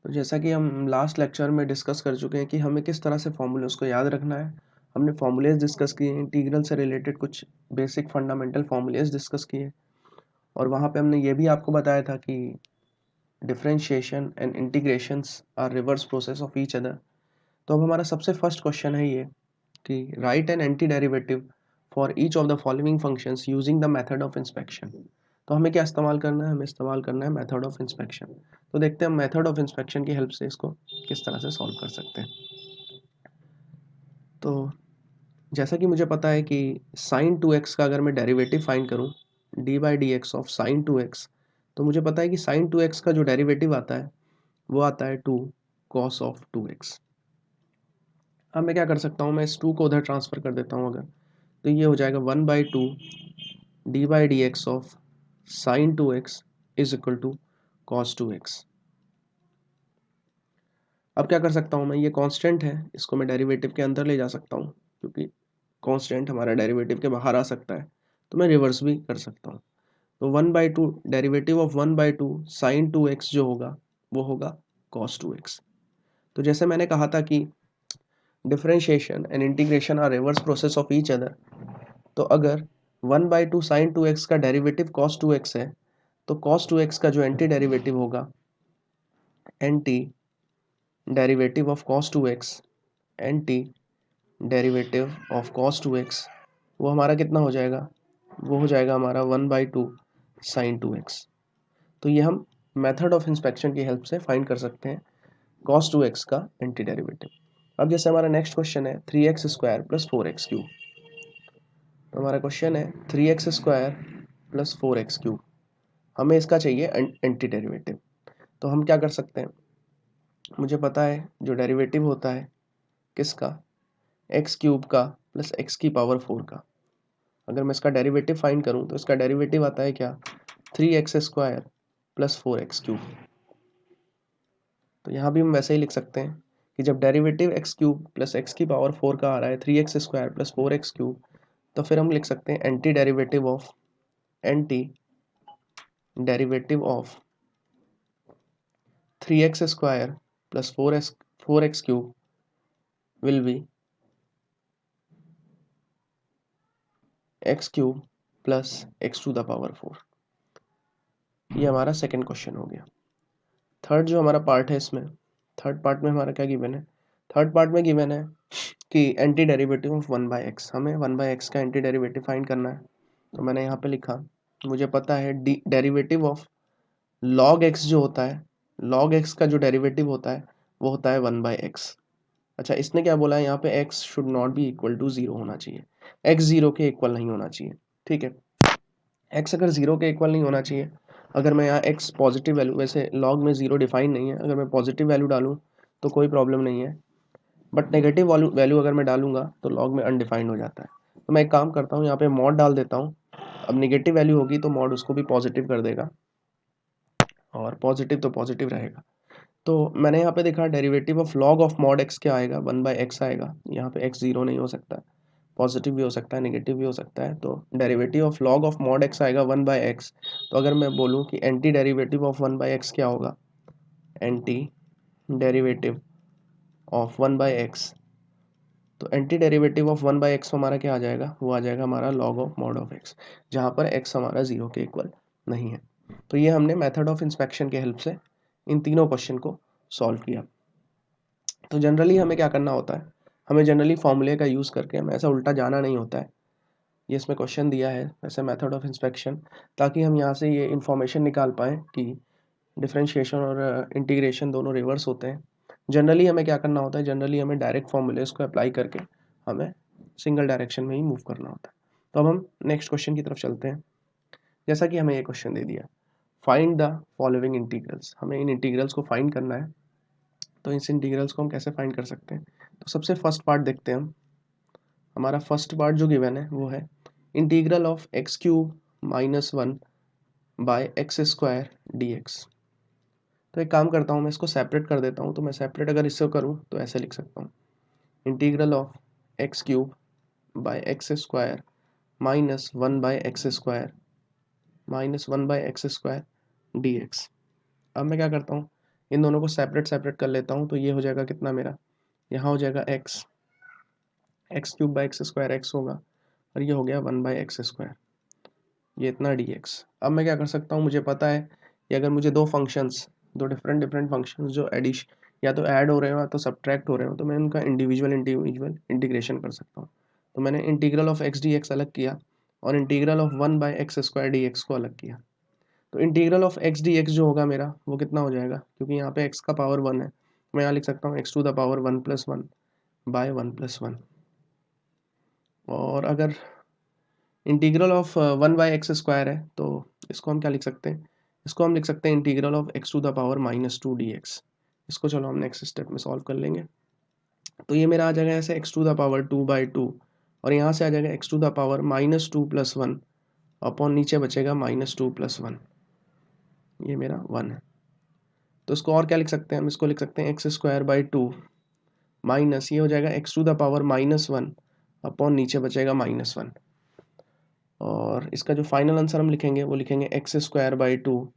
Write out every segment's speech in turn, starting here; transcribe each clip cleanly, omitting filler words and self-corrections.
तो जैसा कि हम लास्ट लेक्चर में डिस्कस कर चुके हैं कि हमें किस तरह से फॉर्मूले को याद रखना है। हमने फॉर्मूलेज डिस्कस किए, इंटीग्रल से रिलेटेड कुछ बेसिक फंडामेंटल फॉर्मूलेज डिस्कस किए, और वहाँ पे हमने ये भी आपको बताया था कि differentiation and integrations are reverse process of each other. तो अब हमारा सबसे फर्स्ट क्वेश्चन है ये कि write an anti derivative for each of the following functions using the method of inspection. तो हमें क्या इस्तेमाल करना है, हमें इस्तेमाल करना है मेथड ऑफ इंस्पेक्शन। तो देखते हैं हम मेथड ऑफ इंस्पेक्शन की हेल्प से इसको किस तरह से सॉल्व कर सकते हैं। तो जैसा कि मुझे पता है कि साइन 2x का अगर मैं डेरिवेटिव फाइंड करूं D by D X of sine 2x, तो मुझे पता है कि साइन 2x का जो डेरिवेटिव आता है वो आता है 2 कॉस ऑफ 2x। अब मैं क्या कर सकता हूँ, मैं इस 2 को उधर ट्रांसफर कर देता हूँ अगर, तो ये हो जाएगा 1/2 D by D X of sine 2x is equal to cos 2x। अब क्या कर सकता हूँ मैं, ये कांस्टेंट है, इसको मैं डेरिवेटिव के अंदर ले जा सकता हूँ, क्योंकि कांस्टेंट हमारा डेरिवेटिव के बाहर आ सकता है, तो मैं रिवर्स भी कर सकता हूँ। तो 1/2 डेरिवेटिव ऑफ 1/2 साइन 2x जो होगा वो होगा कॉस 2x। तो जैसे मैंने कहा था कि differentiation and integration are reverse process of each other, तो अगर 1/2 साइन 2x का डेरिवेटिव cos 2x है, तो cos 2x का जो एंटी डेरिवेटिव होगा, anti derivative of cos 2x, anti derivative of cos 2x, वो हमारा कितना हो जाएगा, वो हो जाएगा हमारा 1/2 साइन 2x। तो ये हम मेथड ऑफ इंस्पेक्शन की हेल्प से फाइंड कर सकते हैं cos 2x का एंटी डेरिवेटिव। अब जैसे हमारा नेक्स्ट क्वेश्चन है 3x² प्लस 4x³। तो हमारा क्वेश्चन है 3x² प्लस 4x³, हमें इसका चाहिए एंटी डेरिवेटिव। तो हम क्या कर सकते हैं, मुझे पता है जो डेरिवेटिव होता है किसका, x³ का प्लस x की पावर 4 का। अगर मैं इसका डेरिवेटिव फाइंड करूं तो इसका डेरिवेटिव आता है क्या, 3x² प्लस 4x³। तो यहाँ भी हम वैसे ही लिख सकते हैं कि जब डेरिवेटिव x³ प्लस x की पावर 4 का आ रहा है 3x² प्लस 4x³, तो फिर हम लिख सकते हैं anti derivative of 3x² plus 4x³ will be x³ plus x to the power 4। ये हमारा सेकेंड क्वेश्चन हो गया। थर्ड जो हमारा पार्ट है, इसमें थर्ड पार्ट में हमारा क्या गिवन है, थर्ड पार्ट में गिवन है कि एंटी डेरिवेटिव ऑफ 1/x, हमें 1/x का एंटी डेरिवेटिव फाइंड करना है। तो मैंने यहाँ पे लिखा, मुझे पता है डेरिवेटिव ऑफ log x जो होता है, log x का जो डेरिवेटिव होता है वो होता है 1/x। अच्छा, इसने क्या बोला है यहाँ पे, x should not be equal to 0 होना चाहिए, x 0 के इक्वल नहीं होना चाहिए। ठीक है, x अगर 0 के इक्वल नहीं होना चाहिए, अगर मैं यहाँ x पॉजिटिव वैल्यू, वैसे log में 0 डिफाइन नहीं है, अगर मैं पॉजिटिव वैल्यू डालूँ तो कोई प्रॉब्लम नहीं है, बट नेगेटिव वैल्यू अगर मैं डालूंगा तो log में अनडिफाइंड हो जाता है। तो मैं एक काम करता हूँ, यहाँ पे मॉड डाल देता हूँ। अब नेगेटिव वैल्यू होगी तो मॉड उसको भी पॉजिटिव कर देगा, और पॉजिटिव तो पॉजिटिव रहेगा। तो मैंने यहाँ पे देखा derivative of log of mod x क्या आएगा, 1/x आएगा। यहाँ पे x 0 नहीं हो सकता, पॉजिटिव भी हो सकता है, नेगेटिव भी हो सकता है, तो derivative of log of mod x आएगा 1/x। तो अगर मैं बोलूँ कि एंटी डेरिवेटिव ऑफ 1/x क्या होगा, एंटी डेरिवेटिव ऑफ 1/x, तो एंटी डेरिवेटिव ऑफ 1/x हमारा क्या आ जाएगा, वो आ जाएगा हमारा log of mod of x, जहाँ पर x हमारा 0 के इक्वल नहीं है। तो ये हमने मेथड ऑफ इंस्पेक्शन के हेल्प से इन तीनों क्वेश्चन को सॉल्व किया। तो जनरली हमें क्या करना होता है, हमें जनरली फॉर्मूले का यूज़ करके हमें ऐसा उल्टा जाना नहीं होता है। ये इसमें क्वेश्चन दिया है वैसे मेथड ऑफ इंस्पेक्शन, ताकि हम यहाँ से ये इन्फॉर्मेशन निकाल पाएँ कि डिफरेंशिएशन और इंटीग्रेशन दोनों रिवर्स होते हैं। जनरली हमें क्या करना होता है, जनरली हमें डायरेक्ट फॉर्मूलेस को अप्लाई करके हमें सिंगल डायरेक्शन में ही मूव करना होता है। तो अब हम नेक्स्ट क्वेश्चन की तरफ चलते हैं। जैसा कि हमें ये क्वेश्चन दे दिया, फाइंड द फॉलोइंग इंटीग्रल्स, हमें इन इंटीग्रल्स को फाइंड करना है। तो इस इंटीग्रल्स को हम कैसे फाइंड कर सकते हैं, तो सबसे फर्स्ट पार्ट देखते हैं हम। हमारा फर्स्ट पार्ट जो गिवन है वो है integral of x³ - 1 by x² dx। तो एक काम करता हूँ, मैं इसको सेपरेट कर देता हूँ। तो मैं सेपरेट अगर इससे करूँ तो ऐसे लिख सकता हूँ, integral of x³ by x² -1 by x² dx। अब मैं क्या करता हूँ, इन दोनों को सेपरेट सेपरेट कर लेता हूँ, तो ये हो जाएगा कितना मेरा, यहाँ हो जाएगा x cube by x square x होगा, और ये हो गया 1/x², ये इतना dx। अब मैं क्या कर सकता हूँ, मुझे पता है कि अगर मुझे दो फंक्शंस, दो डिफरेंट डिफरेंट फंक्शंस जो एडिश या तो ऐड हो रहे हो या तो सब्ट्रैक्ट हो रहे हो, तो मैं उनका इंडिविजुअल इंटीग्रेशन कर सकता हूँ। तो मैंने integral of x D x अलग किया और इंटीग्रल ऑफ 1/x² dx को अलग किया। तो integral of x D x जो होगा मेरा, वो कितना हो जाएगा, क्योंकि यहाँ पे x का पावर 1 है, मैं यहाँ लिख सकता हूँ x⁻1+1/1+1। और अगर इंटीग्रल ऑफ 1/x² है, तो इसको हम क्या लिख सकते हैं, इसको हम लिख सकते हैं इंटीग्रल ऑफ x⁻⁻2 dx। इसको चलो हम नेक्स्ट स्टेप में सॉल्व कर लेंगे। तो ये मेरा आ जाएगा ऐसे x⁻2/2, और यहाँ से आ जाएगा x⁻−2+1 अपॉन नीचे बचेगा -2+1, ये मेरा 1 है। तो इसको और क्या लिख सकते हैं हम, इसको लिख सकते हैं x²/2 माइनस, ये हो जाएगा x⁻−1 अपॉन नीचे बचेगा -1। और इसका जो फाइनल आंसर हम लिखेंगे वो लिखेंगे x²/2,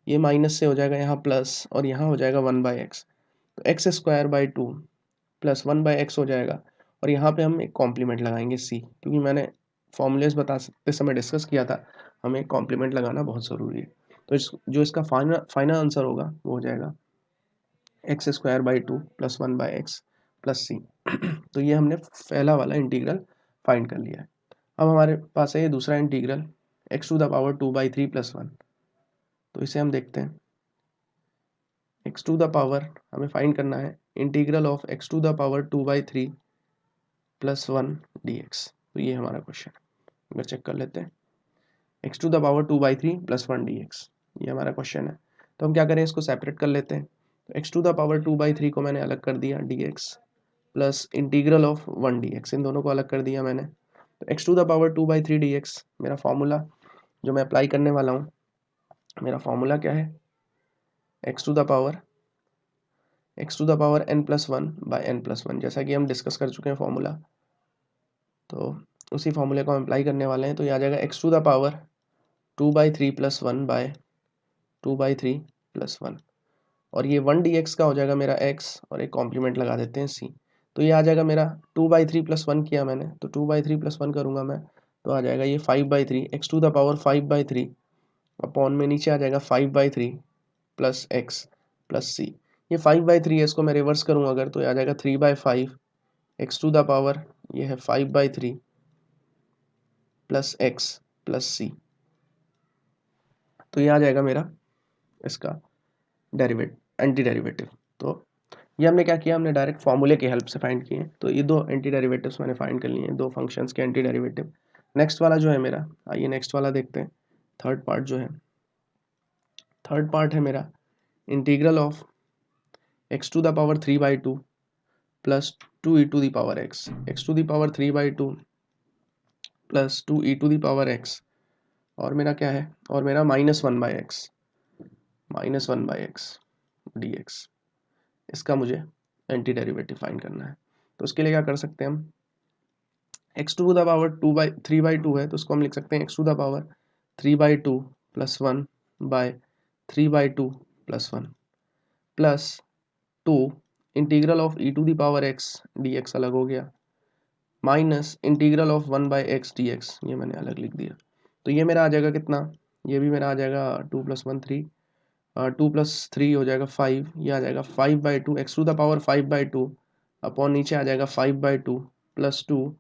ये माइनस से हो जाएगा यहाँ प्लस, और यहाँ हो जाएगा 1/x। तो x²/2 प्लस 1/x हो जाएगा, और यहाँ पे हम एक कॉम्प्लीमेंट लगाएंगे c, क्योंकि मैंने फॉर्मूलेस बताते समय डिस्कस किया था, हमें कॉम्प्लीमेंट लगाना बहुत ज़रूरी है। तो जो इसका फाइनल आंसर होगा वो हो जाएगा x²/2 plus 1/x plus c। तो ये हमने पहला वाला इंटीग्रल फाइंड कर लिया है। अब हमारे पास है ये दूसरा इंटीग्रल x⁻2/3+1। तो इसे हम देखते हैं। x⁻, हमें फाइंड करना है इंटीग्रल ऑफ x⁻2/3+1 dx। तो ये हमारा क्वेश्चन है, अगर चेक कर लेते हैं x⁻2/3+1 dx, ये हमारा क्वेश्चन है। तो हम क्या करें, इसको सेपरेट कर लेते हैं। तो x⁻2/3 को मैंने अलग कर दिया dx plus integral of 1 dx, इन दोनों को अलग कर दिया मैंने। तो x⁻2/3 dx मेरा फॉर्मूला जो मैं अप्लाई करने वाला हूँ, मेरा फॉर्मूला क्या है, x⁻n+1/n+1, जैसा कि हम डिस्कस कर चुके हैं फॉर्मूला। तो उसी फॉर्मूले को हम अप्लाई करने वाले हैं। तो ये आ जाएगा x⁻2/3+1/2/3+1, और ये 1 dx का हो जाएगा मेरा x, और एक कॉम्प्लीमेंट लगा देते हैं c। तो ये आ जाएगा मेरा 2/3+1 किया मैंने, तो 2/3+1 करूँगा मैं, तो आ जाएगा ये 5/3, x⁻5/3 अपॉन में नीचे आ जाएगा 5/3 प्लस x प्लस c। ये 5/3 है, इसको मैं रिवर्स करूँगा अगर, तो ये आ जाएगा 3/5 x⁻, ये है 5/3 प्लस x प्लस c। तो ये आ जाएगा मेरा इसका एंटी डेरिवेटिव। तो ये हमने क्या किया, हमने डायरेक्ट फॉर्मूले की हेल्प से फाइंड किए। तो ये दो एंटी डेरिवेटिव्स मैंने फाइंड कर लिए हैं, दो फंक्शंस के एंटी डेरिवेटिव। नेक्स्ट वाला जो है मेरा, आइए नेक्स्ट वाला देखते हैं। थर्ड पार्ट जो है, थर्ड पार्ट है मेरा integral of x⁻3/2 plus 2e⁻x, x⁻3/2 plus 2e⁻x, और मेरा क्या है, और मेरा -1/x dx। इसका मुझे एंटी डेरिवेटिव फाइंड करना है। तो उसके लिए क्या कर सकते हैं हम, x⁻3/2 है, तो उसको हम लिख सकते हैं x⁻3/2 plus 1/3/2 plus 1 plus 2 integral of e⁻x dx अलग हो गया, minus integral of 1/x dx, ये मैंने अलग लिख दिया। तो ये मेरा आ जाएगा कितना, ये भी मेरा आ जाएगा 2 + 1 3, 2 + 3 हो जाएगा 5, ये आ जाएगा 5/2 x⁻5/2 अपॉन नीचे आ जाएगा 5/2 प्लस 2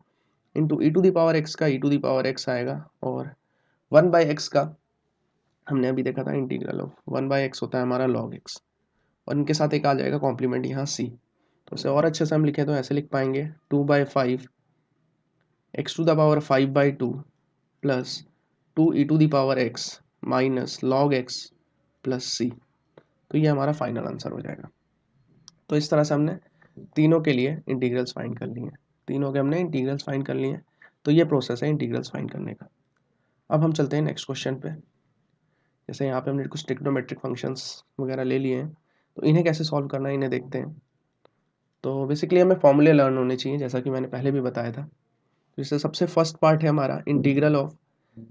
इंटू e⁻x का e⁻x आएगा, और 1/x का हमने अभी देखा था इंटीग्रल ऑफ 1/x होता है हमारा log x, और इनके साथ एक आ जाएगा कॉम्प्लीमेंट यहाँ c। तो इसे और अच्छे से हम लिखें तो ऐसे लिख पाएंगे 2/5 x⁻5/2 plus 2e⁻x minus log x plus c। तो ये हमारा फाइनल आंसर हो जाएगा। तो इस तरह से हमने तीनों के लिए इंटीग्रल्स फाइंड कर लिए हैं, तीनों के हमने इंटीग्रल्स फाइंड कर लिए हैं। तो ये प्रोसेस है इंटीग्रल्स फाइंड करने का। अब हम चलते हैं नेक्स्ट क्वेश्चन पे। जैसे यहाँ पे हमने कुछ ट्रिग्नोमेट्रिक फंक्शंस वगैरह ले लिए हैं, तो इन्हें कैसे सॉल्व करना है इन्हें देखते हैं। तो बेसिकली हमें फॉर्मूले लर्न होने चाहिए, जैसा कि मैंने पहले भी बताया था। तो इससे सबसे फर्स्ट पार्ट है हमारा integral of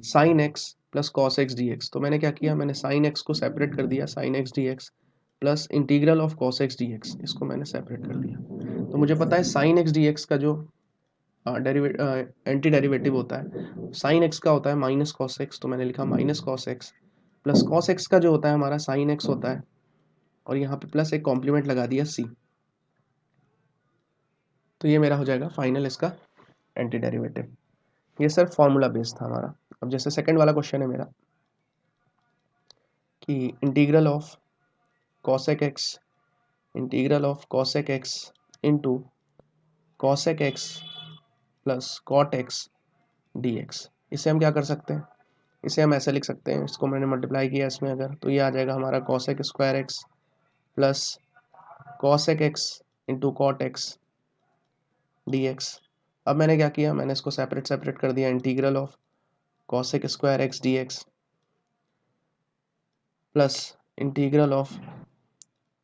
sin x plus cos x dx। तो मैंने क्या किया, मैंने sin x को सेपरेट कर दिया sin x dx plus integral of cos x dx, इसको मैंने सेपरेट कर दिया। तो मुझे पता है sin x dx का जो एंटी डेरिवेटिव होता है sin x का होता है माइनस cos x, तो मैंने लिखा minus cos x, plus cos x का जो होता है हमारा sin x होता है, और यहाँ पे प्लस एक कॉम्प्लीमेंट लगा दिया c। तो ये मेरा हो जाएगा फाइनल इसका एंटी डेरिवेटिव। ये सिर्फ फॉर्मूला बेस्ड था हमारा। अब जैसे सेकंड वाला क्वेश्चन है मेरा कि integral of cosec x, integral of cosec x into cosec x plus cot x dx, इसे हम क्या कर सकते हैं, इसे हम ऐसे लिख सकते हैं, इसको मैंने मल्टीप्लाई किया इसमें अगर, तो ये आ जाएगा हमारा cosec square x plus cosec x into cot x dx। अब मैंने क्या किया, मैंने इसको सेपरेट सेपरेट कर दिया, integral of cosec square x dx plus integral of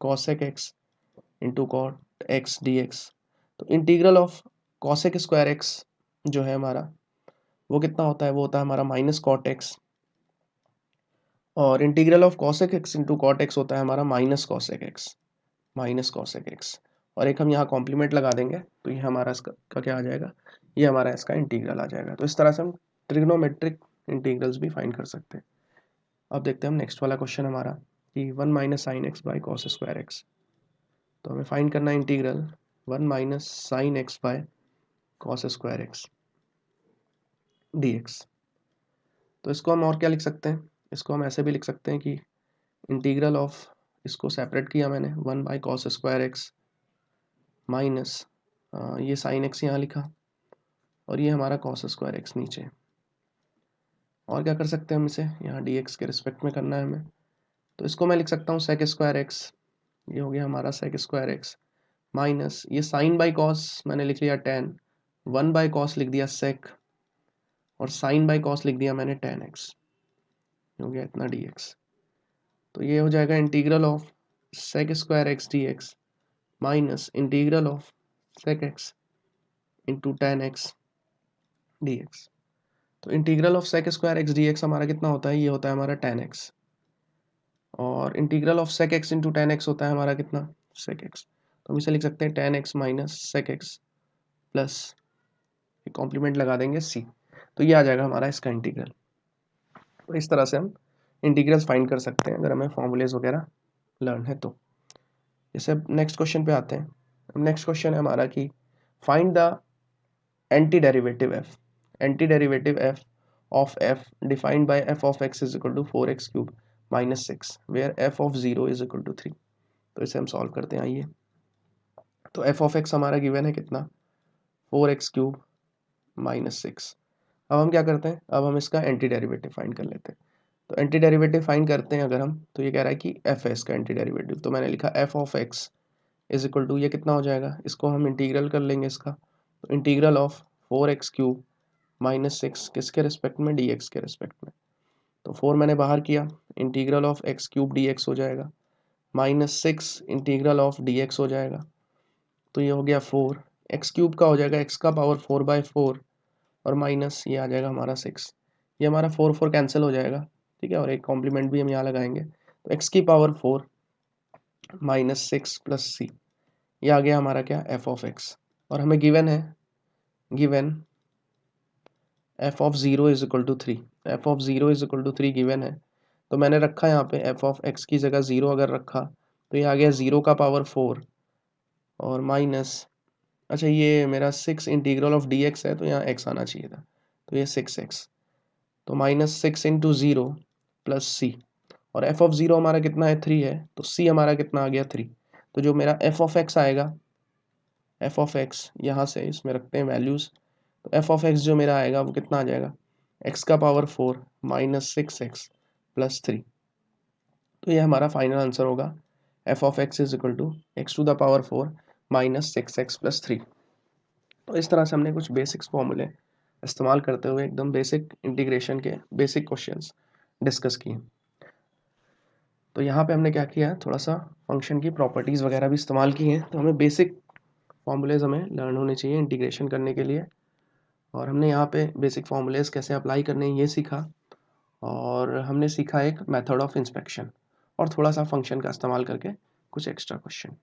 cosec x into cot x dx। तो integral of cosec square x जो है हमारा वो कितना होता है, वो होता है हमारा माइनस cot x, और integral of cosec x into cot x होता है हमारा minus cosec x, minus cosec x, और एक हम यहाँ कॉम्प्लीमेंट लगा देंगे, तो ये हमारा इसका क्या आ जाएगा, ये हमारा इसका इंटीग्रल आ जाएगा। तो इस तरह से हम ट्रिग्नोमेट्रिक इंटीग्रल्स भी फाइंड कर सकते हैं। अब देखते हैं हम नेक्स्ट वाला क्वेश्चन हमारा कि 1 minus sine x by cos square x. तो हमें फाइंड करना है integral 1 minus sine x by cos square X dx। तो इसको हम और क्या लिख सकते हैं, इसको हम ऐसे भी लिख सकते हैं कि इंटीग्रल ऑफ, इसको सेपरेट किया मैंने 1 by cos square x minus ये साइन एक्स यहाँ लिखा, और ये हमारा कॉस स्क्वायर एक्स नीचे। और क्या कर सकते हैं हम इसे, यहाँ dx के रिस्पेक्ट में करना है हमें, तो इसको मैं लिख सकता हूँ सेक स्क्वायर एक्स, ये हो गया हमारा सेक स्क्वायर एक्स माइनस ये साइन बाई कॉस मैंने लिख लिया टेन, 1 बाई कॉस लिख दिया सेक, और साइन बाई कॉस लिख दिया मैंने टेन एक्स, हो गया इतना dx। तो ये हो जाएगा integral of sec square X dx minus integral of sec X into tan X dx। तो integral of sec square X dx हमारा कितना होता है, ये होता है हमारा टेन एक्स, और integral of sec X into tan X होता है हमारा कितना, सेक एक्स। तो हम इसे लिख सकते हैं tan X minus sec X plus complement लगा देंगे c, तो ये आ जाएगा हमारा इसका इंटीग्रल। तो इस तरह से हम इंटीग्रल्स फाइंड कर सकते हैं अगर हमें फॉर्मूलेज वगैरह लर्न है तो। जैसे अब नेक्स्ट क्वेश्चन पे आते हैं। नेक्स्ट क्वेश्चन है हमारा कि find the anti derivative f, anti derivative f of f defined by f of x is equal to 4x cube minus 6 where f of 0 is equal to 3। तो इसे हम solve करते हैं, आइए। तो f ऑफ x हमारा given है कितना, 4x क्यूब माइनस 6। अब हम क्या करते हैं, अब हम इसका एंटी डेरिवेटिव फाइंड कर लेते हैं। तो एंटी डेरिवेटिव फाइंड करते हैं अगर हम, तो ये कह रहा है कि f है इसका एंटी डेरिवेटिव, तो मैंने लिखा f of x is equal to, ये कितना हो जाएगा, इसको हम इंटीग्रल कर लेंगे इसका, तो integral of 4x cube minus 6 किसके रिस्पेक्ट में, dx के रिस्पेक्ट में। तो 4 मैंने बाहर किया, integral of x cube dx हो जाएगा, माइनस 6 इंटीग्रल ऑफ dx हो जाएगा, तो ये हो गया 4, एक्स क्यूब का हो जाएगा x का पावर 4/4, और माइनस ये आ जाएगा हमारा 6, ये हमारा 4 कैंसिल हो जाएगा, ठीक है, और एक कॉम्प्लीमेंट भी हम यहाँ लगाएंगे, तो x की पावर 4 माइनस 6 प्लस c, ये आ गया हमारा क्या, f ऑफ x। और हमें गिवन है, given f of 0 is equal to 3, f of 0 is equal to 3 given है, तो मैंने रखा यहाँ पे f ऑफ x की जगह 0 अगर रखा, तो ये आ गया 0 का पावर 4 और माइनस, अच्छा ये मेरा 6 इंटीग्रल ऑफ dx है, तो यहाँ x आना चाहिए था, तो ये 6x, तो माइनस 6 इंटू 0 प्लस सी, और f ऑफ 0 हमारा कितना है, 3 है, तो c हमारा कितना आ गया, 3। तो जो मेरा f ऑफ x आएगा, f ऑफ x यहाँ से इसमें रखते हैं वैल्यूज़, तो f ऑफ x जो मेरा आएगा वो कितना आ जाएगा, x का पावर 4 माइनस 6x प्लस 3। तो ये हमारा फाइनल आंसर होगा, f of x is equal to X to the power 4 minus 6x plus 3। तो इस तरह से हमने कुछ बेसिक्स फॉर्मूले इस्तेमाल करते हुए एकदम बेसिक इंटीग्रेशन के बेसिक क्वेश्चंस डिस्कस किए। तो यहाँ पे हमने क्या किया है, थोड़ा सा फंक्शन की प्रॉपर्टीज़ वगैरह भी इस्तेमाल की हैं, तो हमें बेसिक फॉर्मूलेज हमें लर्न होने चाहिए इंटीग्रेशन करने के लिए, और हमने यहाँ पे बेसिक फॉर्मूलेज कैसे अप्लाई करने हैं ये सीखा, और हमने सीखा एक मेथड ऑफ इंस्पेक्शन, और थोड़ा सा फंक्शन का इस्तेमाल करके कुछ एक्स्ट्रा क्वेश्चन।